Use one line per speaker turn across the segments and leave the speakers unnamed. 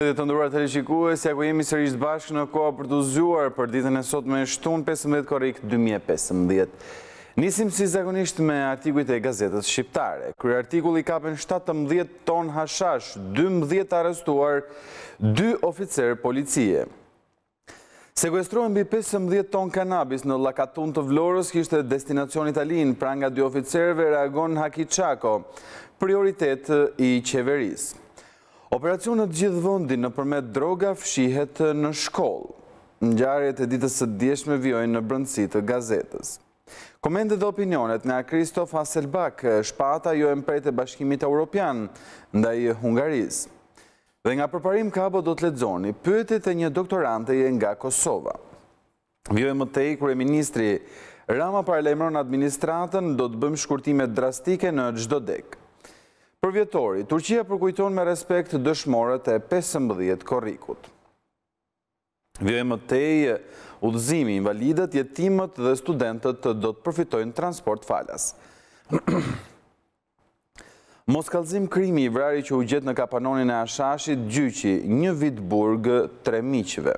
Të nderuar teleshikues, ja ku jemi sërish bashkë në kohë për të zgjuar për ditën e sotme shtunë 15 korrik 2015. Nisim si zakonisht me artikujt e gazetës shqiptare. Kryeartikulli kapen 17 ton hashash, 12 arrestuar, 2 oficer policie. Sekuestruan mbi 15 ton kanabis në Llakatun të Vlorës, kishte destinacion italin, pra nga 2 oficerëve reagon Haki Çako, prioritet i qeverisë. Operacionet gjithë vendin nëpërmjet droga fshihet në shkollë. Ngjarjet e ditës së djeshme vijojnë në brendësi të gazetës. Komentet dhe opinionet nga Kristof Hasselbak, shpata jo e mprejtë e Bashkimit Evropian ndaj Hungarisë. Dhe nga Përparim Kabo do të lexoni pyetjet e një doktoranteje nga Kosova. Vijojmë më tej kryeministri Rama paralajmëron administratën, do të bëjmë shkurtime drastike në çdo dek. Për vjetori, Turqia përkujton me respekt dëshmorët e 15 korrikut. Vijojmë më tej udhëzimi, invalidët, jetimët dhe studentët do të përfitojnë transport falas. Moskallëzim krimi i vrari që u gjet në kapanonin e Ashashit, gjyqi 1 vit burg 3 miqve.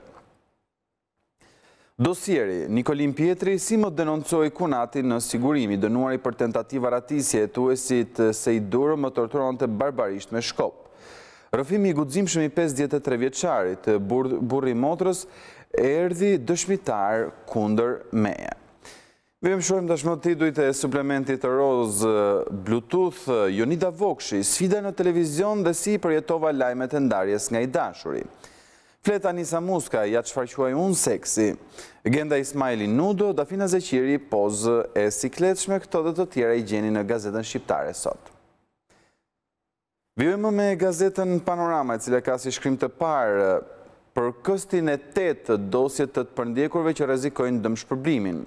Dosieri, Nikolin Pjetri si më denoncoi Kunatin në sigurimi, dënuari për tentativa ratisje, hetuesit Sejdur më torturonte barbarisht me shkop. Rrëfimi i guximshëm i 53 vjeçarit, burri motrës, erdhi dëshmitar kundër meje. Vem shohim tashmë titujt e suplementit të roz Bluetooth, Jonida Vokshi, sfida në televizion dhe si përjetova lajmet e ndarjes nga i dashuri. Fleta Nisa Muska, ja çfarquaj unë seksi. Genda Ismaili nudo, Dafina Zeqiri, pozë e sikletshme, këto dhe të tjera i gjeni në gazetën shqiptare sot. Vijojmë me gazetën Panorama, e cila ka si shkrim të parë për këstin e 8 dosjet të përndjekurve që rrezikojnë dëmshpërblimin.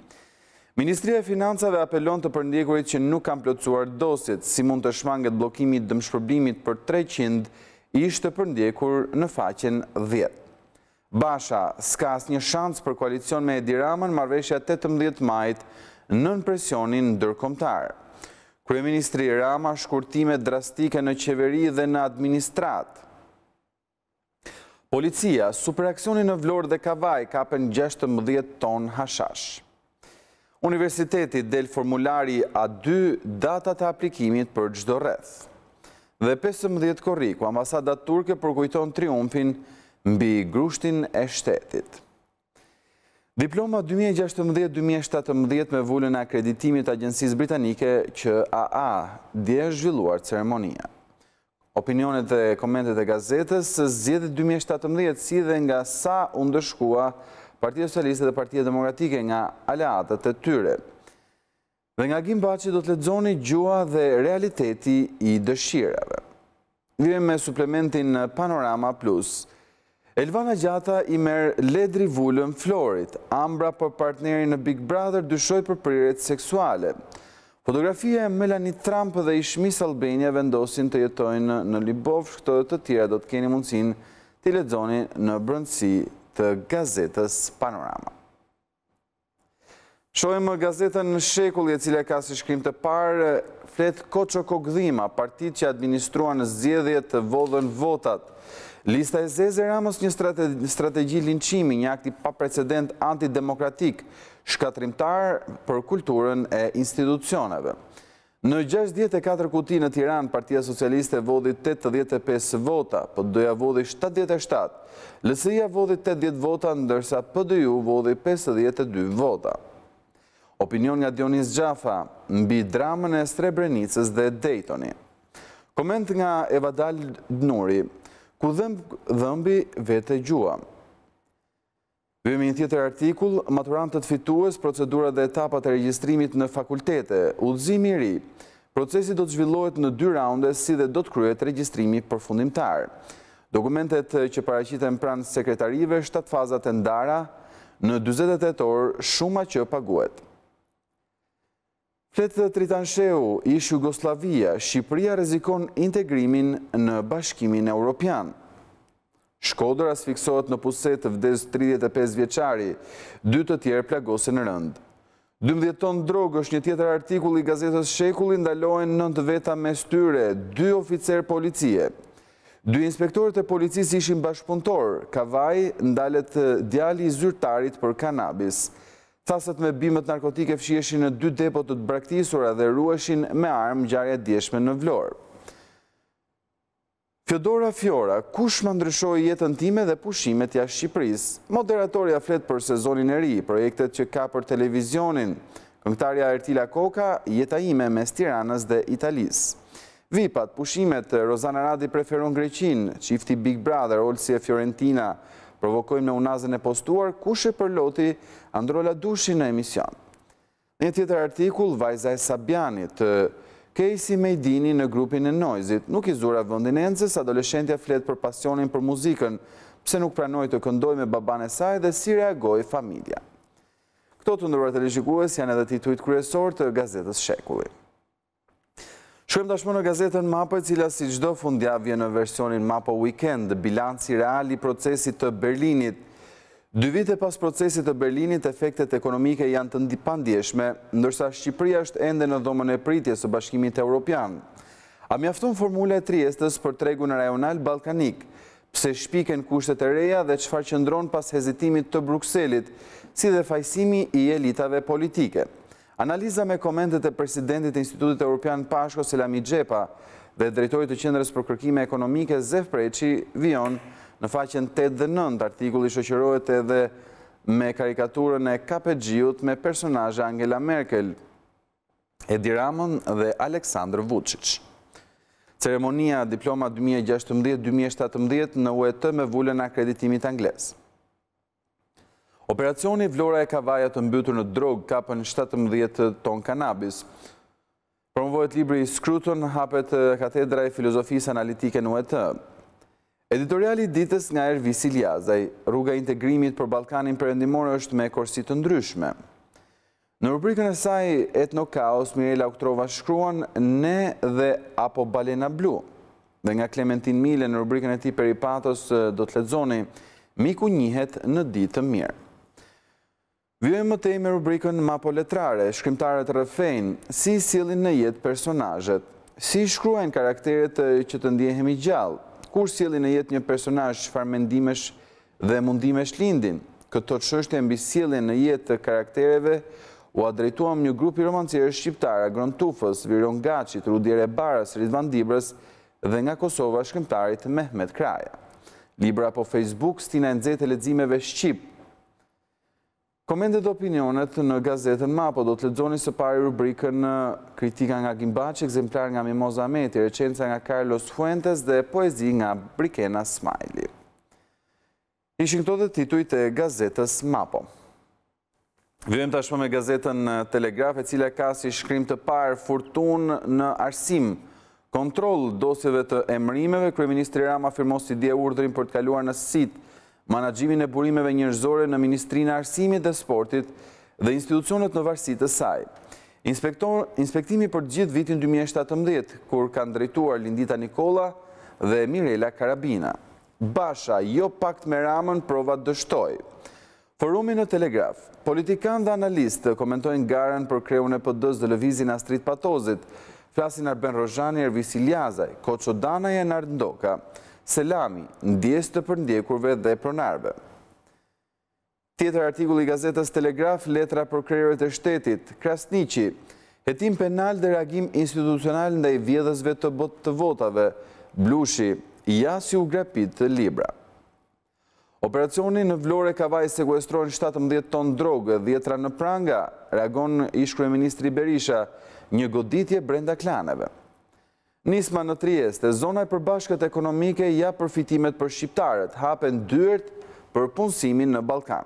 Ministria e Financave apelon të përndjekurit që nuk kanë plotësuar dosjet, si mund të shmanget bllokimi i dëmshpërblimit për 300 ish të përndjekur në faqen 10. Basha, s'ka asnjë shans për koalicion me Edi Ramën, marrëveshja 18 majit nën presionin ndërkombëtar. Kryeministri Rama shkurtime drastike në qeveri dhe në administrat. Policia, superaksioni në Vlorë dhe Kavaj, kapen 16 ton hashash. Universiteti del formulari A2, datat e aplikimit për çdo rreth. Dhe 15 korriku, ambasada turke përkujton triumfin mbi grushtin e shtetit. Diploma 2016-2017 me vullën e akreditimit agjencisë britanike QAA, dje zhvilluar ceremonia. Opinionet dhe komentet e gazetës, zgjedhjet 2017 si dhe nga sa u ndëshkua Partia Socialiste dhe Partia Demokratike nga aleatët e tyre. Dhe nga Gim Baçi do të lexoni gjua dhe realiteti i dëshirave. Vijmë me suplementin Panorama Plus. Elvana Gjata i merr ledri vulën Florit. Ambra për partnerin në Big Brother dyshoi për prirjet seksuale. Fotografia e Melanie Trump dhe Ishmis Albania vendosin të jetojnë në Libovsh, këto dhe të tjera do të keni mundësinë t'i lexoni në brendësi të gazetës Panorama. Shohim gazetën Shekulli, e cila ka si shkrim të parë flet Koço Kogdhima, partitë që administruan zgjedhjet të vodhën votat. Lista e zezë e Ramës një strategji linçimi, një akti pa precedent antidemokratik, shkatrimtar për kulturën e institucioneve. Në 64 kuti në Tiranë, Partia Socialiste vodhi 85 vota, PD-ja vodhi 77, LSI-ja vodhi 80 vota, ndërsa PDU vodhi 52 vota. Opinion nga Dionis Gjafa mbi dramën e Srebrenicës dhe Daytoni. Koment nga Evadal Dnuri, ku dhëmbi vete gjua. Vëmi një tjetër artikull, maturantët fitues, procedurat dhe etapat e regjistrimit në fakultete, udhëzimi i ri. Procesi do të zhvillohet në 2 raunde, si dhe do të kryhet regjistrimi përfundimtar. Dokumentet që paraqiten pranë sekretarive, 7 fazat e ndara, në 48 orë, shuma që paguhet. Flet Tritansheu, ish Jugoslavia, Shqipëria rrezikon integrimin në Bashkimin Evropian. Shkodër asfiksohet në puset, vdes 35 vjeçari, 2 të tjerë plagosen rënd. 12 ton drogë është një tjetër artikull i gazetës Shekulli, ndalohen 9 veta mes tyre, 2 oficer policie. Dy inspektorët e policisë ishin bashkëpunëtor. Kavaj ndalet djali i zyrtarit për kanabis. Thasët me bimët narkotike fshieshin në 2 depo të braktisura dhe rueshin me armë ngjarje e djeshme në Vlorë. Fjodora Fjora, kush më ndryshoi jetën time dhe pushimet jashtë Shqipërisë? Moderatorja flet për sezonin e ri, projektet që ka për televizionin. Këngëtarja Ertila Koka, jeta ime mes Tiranës dhe Italisë. VIP-at, pushimet, Rozana Radi preferon Greqin, çifti Big Brother, Olsi e Fiorentina, provokojmë në unazën e postuar, kush e përloti Androla Dushi në emision. Në një tjetër artikull, vajza e Sabianit, Casey Mejdini në grupin e Noizit, nuk i zura vendin encës, adoleshentja flet për pasionin për muzikën, pse nuk pranoi të këndoj me baban e saj dhe si reagoi familja. Këto të nderuar televizionistë janë edhe titujt kryesor të gazetës Shekulli. Shkojmë tashmë në gazetën Mapo, e cila si çdo fundjavë në versionin Mapo Weekend, bilanci real i procesit të Berlinit. 2 vite pas procesit të Berlinit, efektet ekonomike janë të pandjeshme, ndërsa Shqipëria është ende në dhomën e pritjes së Bashkimit Evropian. A mjafton formula e Triestës për tregun rajonal ballkanik? Pse shpiken kushtet e reja dhe çfarë qëndron pas hezitimit të Brukselit, si dhe fajsimi i elitave politike? Analiza me komentet e presidentit e Institutit Evropian Pashko Selami Xhepa dhe drejtorit të Qendrës për Kërkime Ekonomike Zef Preçi vijon në faqen 8 dhe 9. Artikulli shoqërohet edhe me karikaturën e KPG-ut me personazhe Angela Merkel, Edi Ramon dhe Aleksandr Vučić. Ceremonia diploma 2016-2017 në UET me vulën akreditimit anglez. Operacioni Vlora e Kavajat të mbytur në drogë kapën 17 ton kanabis. Promovohet libri Scruton, hapet katedra e filozofisë analitike në UET. Editoriali i ditës nga Ervis Iliazaj, rruga e integrimit për Ballkanin Perëndimor është me korsi të ndryshme. Në rubrikën e saj Etnokaos, Mirela Oktrova shkruan Ne dhe apo Balena Blu. Dhe nga Klementin Mile në rubrikën e tij Peripatos do të lexoni Miku njihet në ditë të mirë. Vijojmë më tej me rubrikën Mapo letrare, shkrimtarët rrëfejnë si sillin në jetë personazhet, si shkruajnë karakteret që të ndjehemi gjallë, kur sillin në jetë një personazh, çfarë mendimesh dhe mundimesh lindin. Këto çështje mbi sjelljen në jetë të karaktereve u drejtuam një grupi romancierësh shqiptar, Agron Tufës, Viron Gaçit, Rudi Rebaras, Ridvan Dibrës dhe nga Kosova shkrimtarit Mehmet Kraja. Libra po Facebook, stina e nxehtë e leximeve shqip. Komentet e opinionet në gazetën Mapo, do të lexoni së pari rubrikën Kritika nga Gimbaçi, ekzemplar nga Mimoza Ameti, recenca nga Carlos Fuentes dhe poezi nga Brikena Smajli. Ishin këto dhe titujt e gazetës Mapo. Vijojmë tashmë me gazetën Telegraf, e cila ka si shkrim të parë furtunë në arsim. Kontroll dosjeve të emërimeve, kryeministri Rama firmos si dje urdhrin për të kaluar në SIT menaxhimin e burimeve njerëzore në Ministrinë e Arsimit dhe Sportit dhe institucionet në varësitë të saj. Inspektimi për gjithë vitin 2017, kur kanë drejtuar Lindita Nikola dhe Mirela Karabina. Basha, jo pakt me Ramën, provat dështoi. Forumi në Telegraf. Politikan dhe analistë komentojnë garën për kreun e PD-s dhe lëvizjen Astrid Patozit. Flasin Arben Rozhani, Ervis Iliazaj, Koço Danaj e Nard Ndoka, Selami, ndjes të përndjekurve dhe pronarve. Tjetër artikull i gazetës Telegraf, letra për krerët e shtetit, Krasniqi, hetim penal dhe reagim institucional ndaj vjedhësve të votave, Blushi, ja si u grapit të libra. Operacioni në Vlorë e Kavaj sekuestrojnë 17 ton drogë, 10 në pranga, reagon ish kryeministri Berisha, një goditje brenda klaneve. Nisma në Trieste, zona e përbashkët ekonomike ja përfitimet për shqiptarët, hapen dyert për punësimin në Ballkan.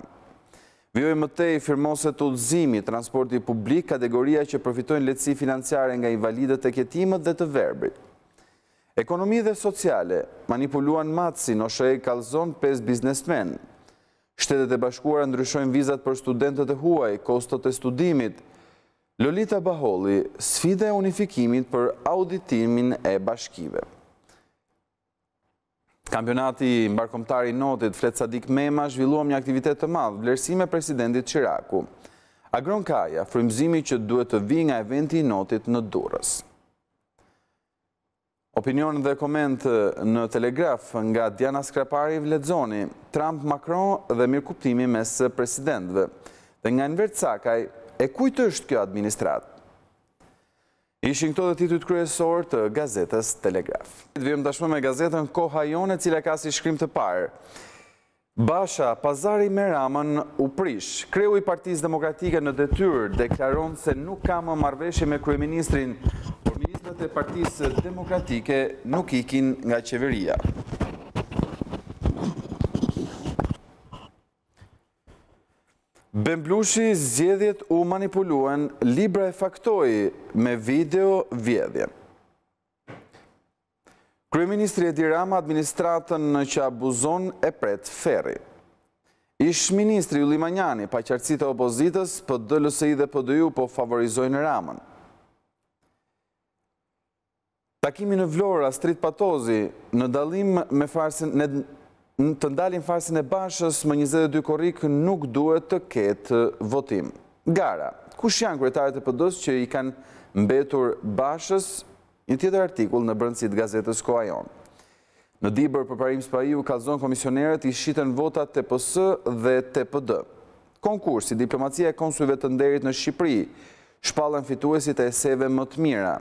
Vijojmë më tej firmoset udhëzimi, transporti publik, kategoria që përfitojnë lehtësi financiare nga invalidët e ketimet dhe të verbrit. Ekonomi dhe sociale, manipuluan matësin, OSHE kallzon 5 biznesmen. Shtetet e Bashkuara ndryshojnë vizat për studentët e huaj, kostot e studimit. Lolita Baholli, sfida e unifikimit për auditimin e bashkive. Kampionati mbarkombëtar i notit flet Sadik Mema zhvilluam një aktivitet të madh, vlerësime presidentit Çiraku. Agron Kaja, frymëzimi që duhet të vijë nga eventi i notit në Durrës. Opinion dhe koment në Telegraf nga Diana Skrapari vlexoni Trump, Macron dhe mirëkuptimi mes presidentëve. Dhe nga Enver Cakaj, e kujt është kjo administrat? Ishin këto dhe titujt kryesor të gazetës Telegraf. Vijmë tashmë me gazetën Koha Jone, cila ka si shkrim të parë: Basha, pazari me Ramën u prish. Kreu i Partisë Demokratike në detyrë deklaron se nuk ka më marrëveshje me kryeministrin, por ministrat e Partisë Demokratike nuk ikin nga qeveria. Bemblushi, zgjedhjet u manipuluan, Libra e faktoi me video vjedhje. Kryeministri Edi Rama administratën që abuzon e pret ferri. Ish ministri Ylli Manjani, pa qartësitë e opozitës, PD-LSI dhe PDU po favorizojnë Ramën. Takimi në Vlorë, Astrid Patozi, në dallim me farsin të ndalin farsin e Bashës më 22 korrik nuk duhet të ketë votim. Gara, kush janë kryetarët e PD-s që i kanë mbetur Bashës? Një tjetër artikull në brendësi të gazetës Koha Jone. Në Dibër përparim SPAI-u kallëzon komisionerët i shiten votat TPS dhe TPD. Konkursi Diplomacia e Konsulve të Nderit në Shqipëri, shpallën fituesit e eseve më të mira.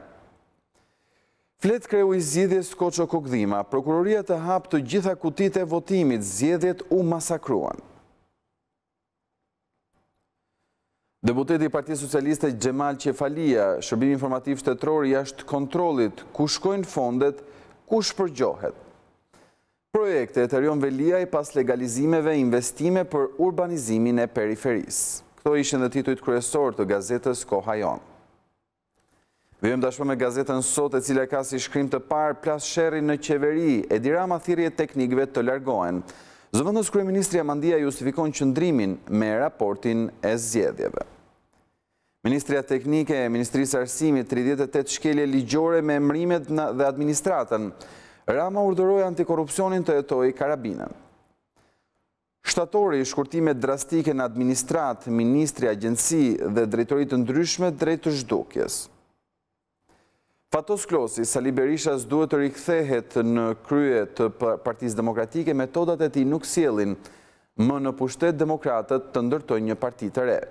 Flet kreu i zgjedhjes Koço Kokdhima, prokuroria të hap të gjitha kutitë e votimit, zgjedhjet u masakruan. Deputeti i Partisë Socialiste Xhemal Qefalia, shërbimi informativ shtetëror jashtë kontrollit, ku shkojnë fondet, ku shpërgjohet. Projekte e Terion Veliaj pas legalizimeve investime për urbanizimin e periferisë. Këto ishin dhe titujt kryesor të gazetës Koha Jone. Vijmë tashmë me gazetën Sot, e cila ka si shkrim të parë plas sherri në qeveri, Edi Rama thirrje teknikëve të largohen. Zëvendës kryeministri Amandia justifikon qëndrimin me raportin e zgjedhjeve. Ministria Teknike e Ministrisë Arsimit 38 shkelje ligjore me emrimet dhe administratën. Rama urdhëroi antikorrupsionin të hetojë karabinën. Shtatori, shkurtime drastike në administratë, ministri, agjenci dhe drejtori të ndryshme drejt të zhdukjes. Fatos Klosi, Sali Berisha duhet të rikthehet në krye të Partisë Demokratike, metodat e tij nuk sjellin më në pushtet demokratët të ndërtojnë një parti të re.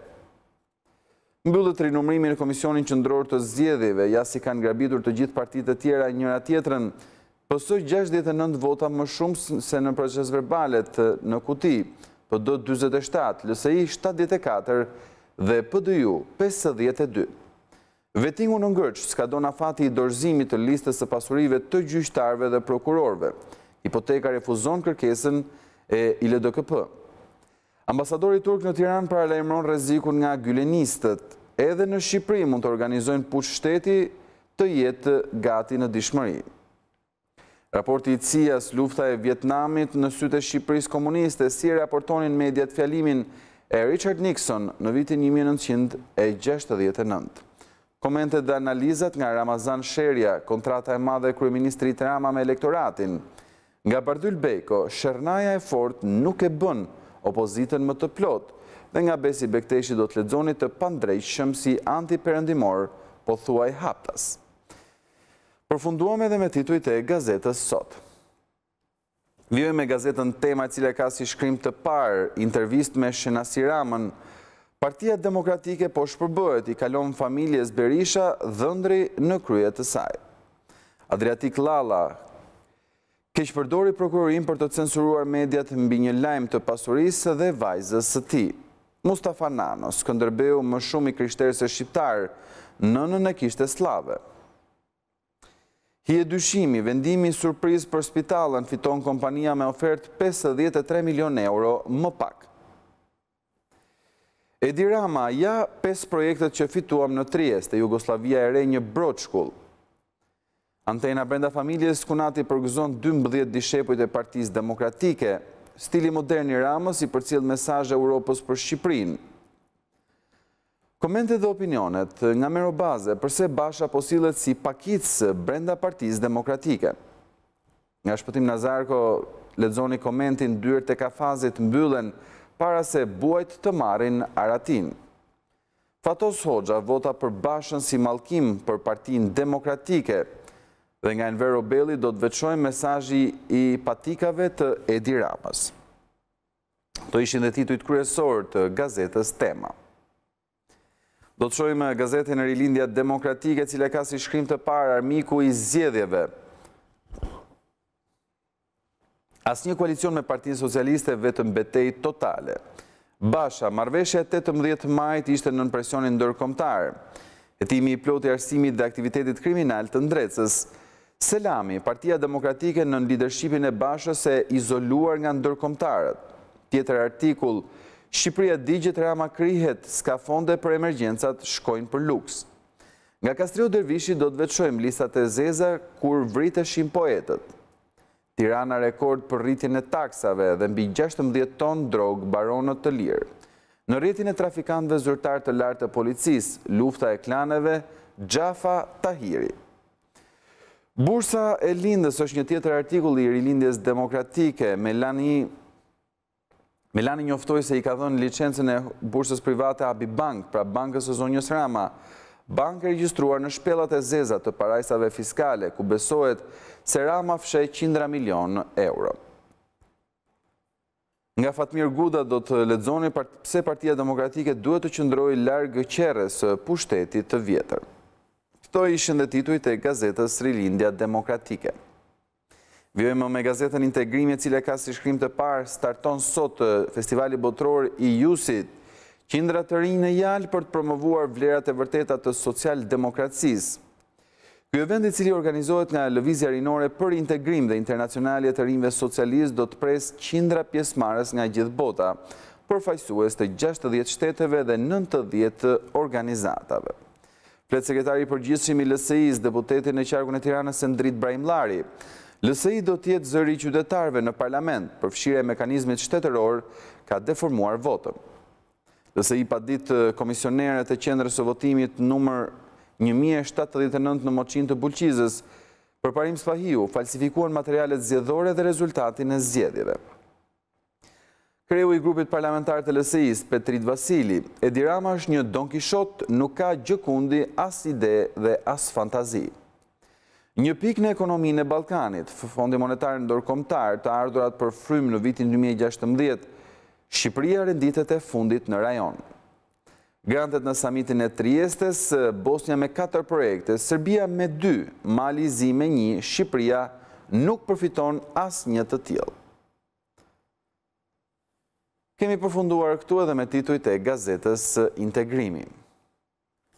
Mbyllet rinumërimi në Komisionin Qendror të Zgjedhjeve, ja si kanë grabitur të gjithë partitë e tjera njëra tjetrën, PS 69 vota më shumë se në proces verbalet në kuti, PD 47, LSI 74 dhe PDU 52. Vetingu në ngërç skadon afati i dorëzimit të listës së pasurive të gjyqtarëve dhe prokurorëve. Hipoteka refuzon kërkesën e ILDKP. Ambasadori turk në Tiranë paralajmëron rrezikun nga gylenistët. Edhe në Shqipëri mund të organizojnë puç shteti të jetë gati në dishmëri. Raporti i CIA-s lufta e Vietnamit në sytë e Shqipërisë komuniste, si raportonin mediat fjalimin e Richard Nixon në vitin 1969. Komentet dhe analizat nga Ramazan Sherja, kontrata e madhe e kryeministrit Rama me elektoratin. Nga Bardyl Beko, shërnaja e fortë nuk e bën opozitën më të plot, dhe nga Besi Bekteshi do të lexoni të pandrejshëm si antiperëndimor, po thuaj haptas. Përfunduam edhe me titujt e gazetës Sot. Vijmë me gazetën Tema, e cila ka si shkrim të parë intervistë me Shenasi Ramën. Partia Demokratike po shpërbëhet, i kalon familjes Berisha dhëndri në krye të saj. Adriatik Lalla keqpërdori prokurorin për të censuruar mediat mbi një lajm të pasurisë dhe vajzës së tij. Mustafa Nano, Skënderbeu më shumë i krishterëse shqiptar, nënën e kishte slave. Hije dyshimi, vendimi surprizë për spitalën, fiton kompania me ofertë 53 milion euro më pak. Edi Rama, ja 5 projektet që fituam në Trieste, Jugoslavia e re një broçkull. Antena brenda familjes Kunati përgëzon 12 dishepujt e Partisë Demokratike. Stili modern i Ramës i përcjell mesazhe Europës për Shqipërinë. Komente dhe opinionet nga Merobaze, përse Basha po sillet si pakicë brenda Partisë Demokratike. Nga Shpëtim Nazarko lexoni komentin dyert e kafazit mbyllen para se buajt të marrin Aratin. Fatos Hoxha vota për Bashën si mallkim për Partinë Demokratike Dhe nga Enver Robelli do të veçojmë mesazhi i patikave të Edi Ramës. To ishin dhe titujt kryesor të gazetës Tema. Do të shohim gazetën e Rilindja Demokratike, cila ka si shkrim të parë armiku i zgjedhjeve. Asnjë koalicion me Partinë Socialiste, vetëm betejë totale. Basha, marrëveshja 18 majit ishte nën presionin ndërkombëtar. Hetimi i plotë i arsimit dhe aktivitetit kriminal të Ndrecës. Selami, Partia Demokratike nën lidershipin e Bashës e izoluar nga ndërkombëtarët. Tjetër artikull, Shqipëria digjet Rama krihet, s'ka fonde për emergjencat shkojnë për luks. Nga Kastriu Dervishi do të veçojmë listat e zeza kur vriteshin poetët. Tirana rekord për rritjen e taksave dhe mbi 16 ton drog baronët të lirë. Në rrjetin e trafikantëve zyrtar të lartë të policisë, lufta e klaneve, Xhafa Tahiri. Bursa e lindës është një tjetër artikull i Rilindjes Demokratike. Melani njoftoi se i ka dhënë licencën e bursës private Abibank, pra bankës së zonjës Rama, bankë regjistruar në shpellat e zeza të parajsave fiskale, ku besohet se Rama fsheh qindra milion euro. Nga Fatmir Guda do të lexoni pse Partia Demokratike duhet të qëndrojë larg qerrës së pushtetit të vjetër. Këto ishin dhe titujt e gazetës Rilindja Demokratike. Vjojmë me gazetën Integrimi, e cila ka si shkrim të parë, starton sot festivali botror i Jusit, qindra të rinj në Jalë për të promovuar vlerat e vërteta të social-demokracisë. Ky event, i cili organizohet nga Lëvizja Rinore për Integrim dhe Internacionale të Rinjve Socialist, do të presë qindra pjesëmarrës nga gjithë bota, përfaqësues të 60 shteteve dhe 90 organizatave. Flet sekretari i përgjithshëm i LSI-s, deputeti në qarkun e Tiranës Endrit Brahimllari. LSI do të jetë zëri i qytetarëve në parlament, përfshirja e mekanizmit shtetëror ka deformuar votën. LSI pa ditë komisionerët e qendrës së votimit numër 1079 në Moçin të Bulqizës, përparim Spahiu, falsifikuan materialet zgjedhore dhe rezultatin e zgjedhjeve. Kreu i grupit parlamentar të LSI-s, Petrit Vasili, Edi Rama është një Don Kishot, nuk ka gjëkundi, as ide dhe as fantazi. Një pik në ekonominë e Ballkanit, Fondi Monetar Ndërkombëtar të ardhurat për frym në vitin 2016, Shqipëria renditet e fundit në rajon. Grantet në samitin e Triestes, Bosnia me 4 projekte, Serbia me 2, Mali Zi me 1, Shqipëria nuk përfiton as një të tillë. Kemi përfunduar këtu edhe me titujt e gazetës Integrimi.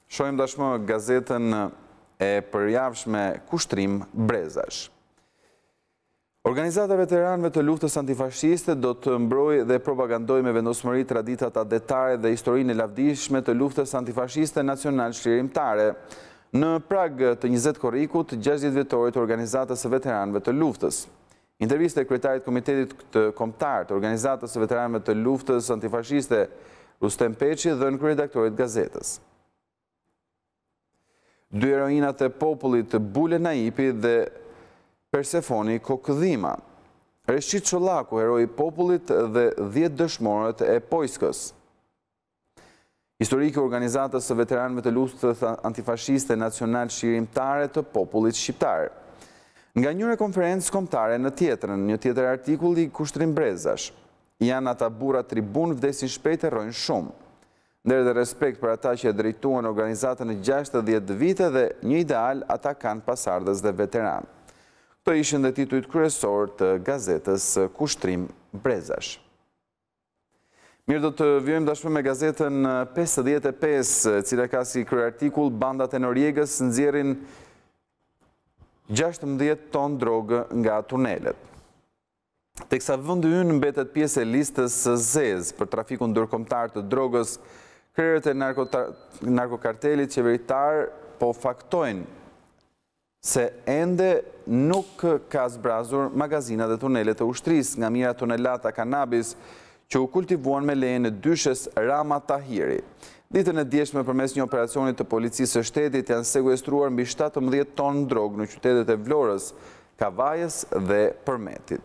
Shohim tashmë gazetën e përjavshme Kushtrim Brezash. Organizata veteranëve të luftës antifashiste do të mbrojë dhe propagandojë me vendosmëri traditat adetare dhe historinë e lavdishme të luftës antifashiste nacional shqirimtare. Në prag të 20 korrikut, 60 vjetorit të organizatës së veteranëve të luftës. Interviste e kryetarit Komitetit të Kombëtar të Organizatës së Veteranëve të Luftës Antifashiste, Rustem Peçi, dhe në kryeredaktorit gazetës. 2 heroinat e popullit, Bule Naipi dhe Persefoni Kokëdhima. Reshqit Çollaku, heroi i popullit, dhe 10 dëshmorët e Pojskës. Historike Organizatës së Veteranëve të Luftës Antifashiste Nacional Shqirimtare të popullit shqiptar. Nga njëre konferencë kombëtare në tjetrën, një tjetër artikull i Kushtrim Brezash. Janë ata burra tribun, vdesin shpejt e rrojnë shumë. Ndër dhe respekt për ata që e drejtuan organizatën në 60 vite dhe një ideal, ata kanë pasardhës dhe veteran. Këto ishin dhe titujt kryesor të gazetës Kushtrim Brezash. Mirë, do të vjojmë dashme me gazetën 55, cila ka si kryartikull bandat e Noriegës nxjerrin 16 ton drogë nga tunelet. Teksa vendi ynë mbetet pjesë e listës së zezë për trafikun ndërkombëtar të drogës, krerët e narkokartelit qeveritar po faktojnë se ende nuk ka zbrazur magazinat dhe tunelet të ushtrisë nga mijëra tonelata kanabis që u kultivuan me lejen e dyshes Rama Tahiri. Ditën e djeshme përmes një operacioni të policisë së shtetit janë sekuestruar mbi 17 ton drogë në qytetet e Vlorës, Kavajës dhe Përmetit.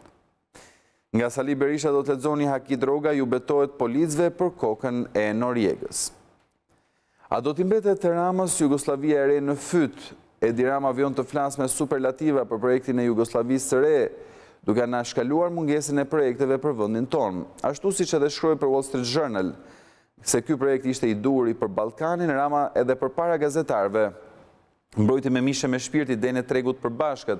Nga Sali Berisha do të lexoni haki droga ju betohet policëve për kokën e Noriegës. A do t'i mbetet të Ramës Jugoslavia e re në fyt? Edi Rama vion të flas me superlativa për projektin e Jugosllavisë së re, duke na shkaluar mungesën e projekteve për vendin tonë. Ashtu siç edhe shkroi për Wall Street Journal, se ky projekt ishte i duri për Ballkanin, Rama edhe përpara gazetarëve mbrojti me mishe me shpirt idenë e tregut përbashkët,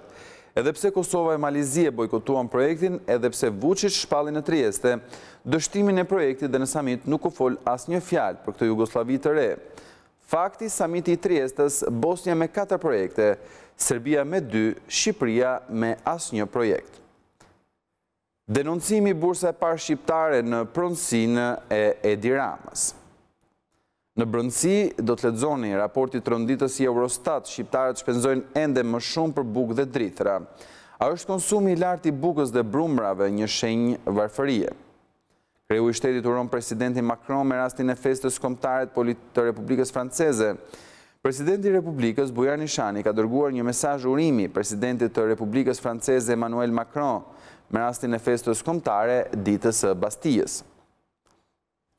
edhe pse Kosova e Malizia bojkotuan projektin, edhe pse Vučić shpalli në Trieste dështimin e projektit dhe në samit nuk u fol asnjë fjalë për këtë Jugosllavi të re. Fakti, samiti i Triestës, Bosnia me 4 projekte, Serbia me 2, Shqipëria me asnjë projekt. Denoncimi bursa e parë shqiptare në pronësinë e Edi Ramës. Në brëndësi, do të lexoni raporti tronditës i Eurostat, shqiptarët shpenzojnë ende më shumë për bukë dhe drithëra. A është konsumi i lartë i bukës dhe brumrave një shenjë varfërie? Kreu i shtetit uron presidentin Macron me rastin e festës kombëtare të Republikës Franceze. Presidenti i Republikës, Bujar Nishani, ka dërguar një mesazh urimi presidentit të Republikës Franceze Emmanuel Macron me rastin e festës kombëtare ditës së Bastijës.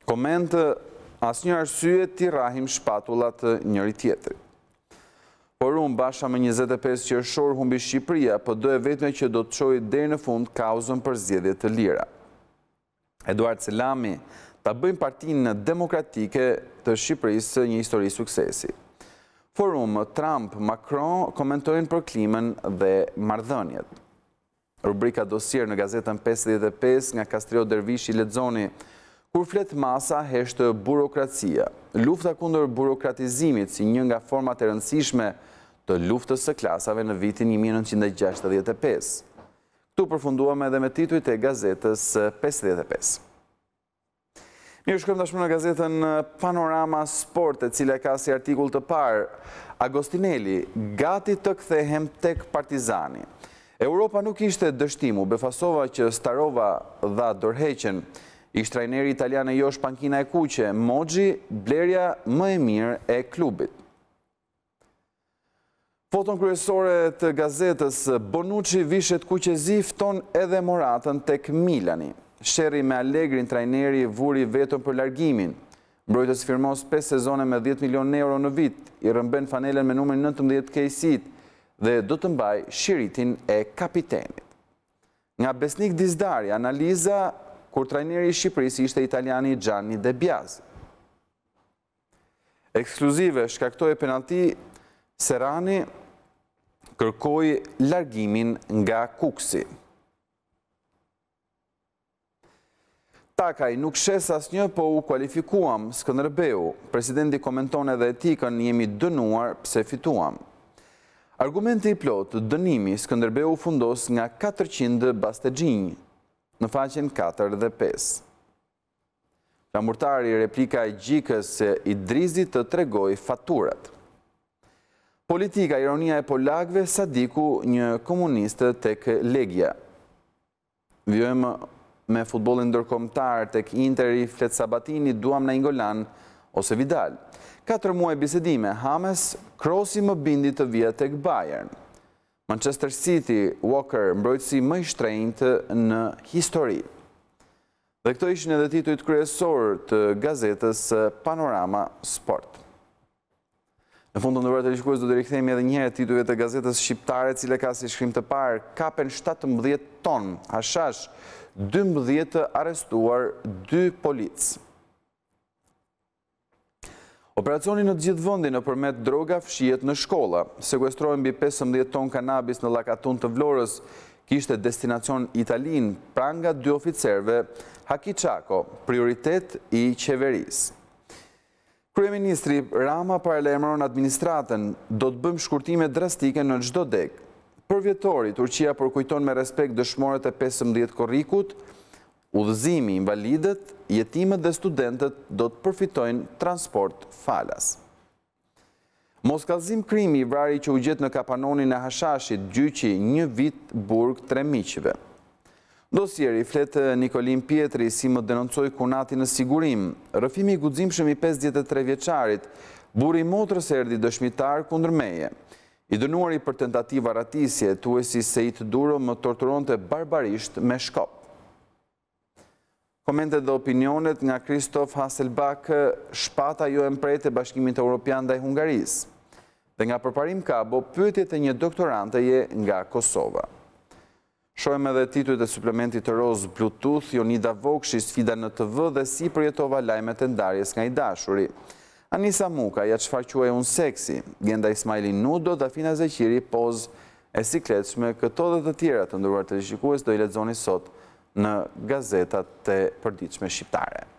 Koment: asnjë arsye t'i rrahim shpatullat njëri tjetrit. Por unë basha me 25 qershor humbi Shqipëria, po do e vetme që do të çojë deri në fund kauzën për zgjedhje të lira. Eduard Selami ta bëjmë Partinë Demokratike të Shqipërisë një histori suksesi. Forum Trump-Macron komentojnë për klimën dhe marrëdhëniet. Rubrika dosier në gazetën 55 nga Kastriot Dervishi lexoni: kur flet masa heshtë burokracia. Lufta kundër burokratizimit si një nga format e rëndësishme të luftës së klasave në vitin 1965. Këtu përfunduam edhe me titujt e gazetës 55. Mirë, shkojmë tashmë në gazetën Panorama Sport, e cila ka si artikull të parë: Agostinelli, gati të kthehem tek Partizani. Europa nuk ishte dështim, u befasova që Starova dha dorëheqjen. Ish trajneri italian e josh pankina e kuqe, Moggi, blerja më e mirë e klubit. Foton kryesore të gazetës: Bonucci vishet kuqezi, fton edhe Moratën tek Milani. Sherri me Allegrin, trajneri vuri vetëm për largimin. Mbrojtës firmos 5 sezone me 10 milion euro në vit, i rëmben fanelen me numrin 19 kejsit dhe do të mbaj shiritin e kapitenit. Nga Besnik Dizdari, analiza kur trajneri i Shqipërisë ishte italiani Gianni De Biasi. Ekskluzive, shkaktoi penalti, Serrani kërkoi largimin nga Kuksi. Takaj, nuk shes asnjë, po u kualifikuam, Skënderbeu. Presidenti komenton edhe etikën: jemi dënuar pse fituam. Argumenti i plot, dënimi, Skënderbeu fundos nga 400 bastegjinj, në faqen 4 dhe 5. Flamurtari, replika e gjikës se Idrizit të tregoj faturat. Politika, ironia e polakëve, Sadiku, një komunist tek Legia. Vjojmë me futbollin ndërkombëtar tek Interi, flet Sabatini, duam Nainggolan ose Vidal. 4 muaj bisedime, James, Krossi më bindi të vija tek Bayern. Manchester City, Walker, mbrojtësi më i shtrenjtë në histori. Dhe këto ishin edhe titujt kryesor të gazetës Panorama Sport. Në fund të ndërruar të shikues, do të rikthehemi edhe një herë titujve të gazetës shqiptare, e cila ka si shkrim të parë: kapen 17 ton hashash, 12 arrestuar, 2 polic. Operacioni në të gjithë vendin nëpërmjet droga fshihet në shkolla. Sekuestrohen mbi 15 ton kanabis në Llakatun të Vlorës, kishte destinacion Italin, pranga 2 oficerëve, Haki Çako, prioritet i qeverisë. Kryeministri Rama paralajmëron administratën: do të bëjmë shkurtime drastike në çdo deg. Për vjetori, Turqia përkujton me respekt dëshmorët e 15 korrikut, udhëzimi, invalidët, jetimet dhe studentët do të përfitojnë transport falas. Moskallëzim krimi, vrari që u gjet në kapanonin e Hashashit, gjyqi 1 vit burg 3 miqve. Dosieri, flet Nikolin Pietri, si më denoncoi kunati në sigurim. Rrëfimi i guximshëm i 53 vjeçarit, burri i motrës erdhi dëshmitar kundër meje. I dënuari për tentativa ratisje, tuesi Sejt Duro më torturonte barbarisht me shkop. Komentet dhe opinionet nga Kristof Hasselbach: shpata jo e mprejtë e Bashkimit Evropian ndaj Hungarisë. Dhe nga përparim kabo, pyetjet e një doktoranteje nga Kosova. Shohem edhe titujt e suplementit të rozë Bluetooth, Jonida Vokshi sfida në TV dhe si përjetova lajmet e ndarjes nga i dashuri. Anisa Muka, ja çfarquaj unë seksi, Gjenda Ismaili nudo, Dafina Zeqiri poz e sikletshme, këto dhe të tjera të nderuar teleshikues do i lexoni sot në gazetat e përditshme shqiptare.